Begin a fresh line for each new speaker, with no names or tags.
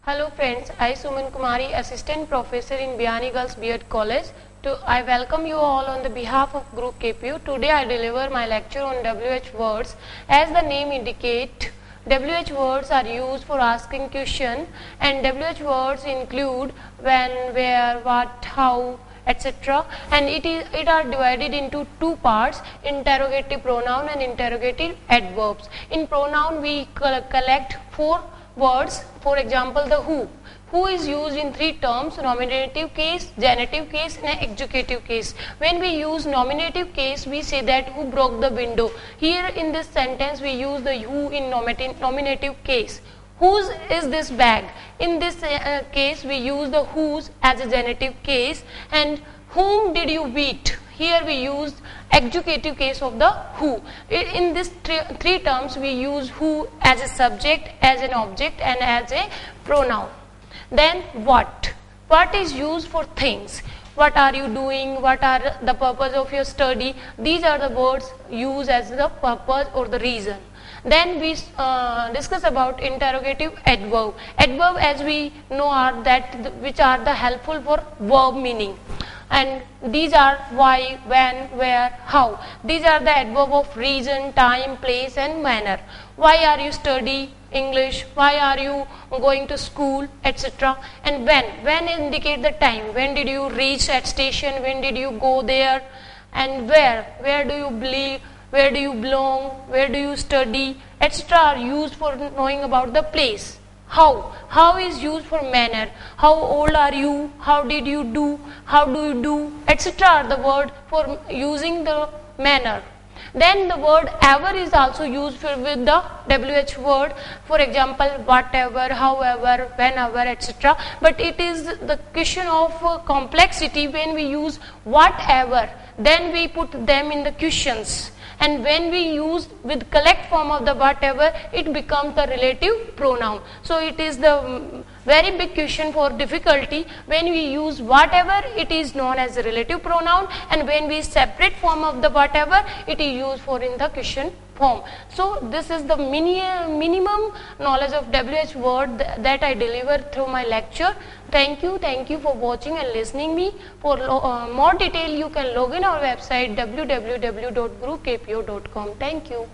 Hello friends, I Suman Kumari, Assistant Professor in Biyani Girls B.Ed College. I welcome you all on the behalf of Group KPU. Today I deliver my lecture on WH words. As the name indicates, WH words are used for asking question, and WH words include when, where, what, how, etc. and it are divided into two parts: interrogative pronoun and interrogative adverbs. In pronoun we collect four words. For example, the who. Who is used in three terms: nominative case, genitive case and adjudicative case. When we use nominative case, we say that who broke the window. Here in this sentence we use the who in nominative case. Whose is this bag? In this case we use the whose as a genitive case. And whom did you beat? Here we use adjudicative case of the who. In this three terms we use who as a subject, as an object and as a pronoun. Then what? What is used for things. What are you doing? What are the purpose of your study? These are the words used as the purpose or the reason. Then we discuss about interrogative adverb. Adverb, as we know, are that which are the helpful for verb meaning. And these are why, when, where, how. These are the adverb of reason, time, place and manner. Why are you studying English? Why are you going to school, etc. And when indicate the time. When did you reach at station? When did you go there? And where do you believe? Where do you belong? Where do you study, etc. are used for knowing about the place. How is used for manner. How old are you? How did you do? How do you do, etc. are the word for using the manner. Then the word ever is also used with the WH word. For example, whatever, however, whenever, etc. But it is the question of complexity. When we use whatever, then we put them in the questions. And when we use with collect form of the whatever, it becomes the relative pronoun. So it is the very big question for difficulty. When we use whatever, it is known as a relative pronoun, and when we separate form of the whatever, it is used for in the question form. So this is the minimum knowledge of WH word that I deliver through my lecture. Thank you for watching and listening me. For more detail, you can log in our website www.groupkpo.com. Thank you.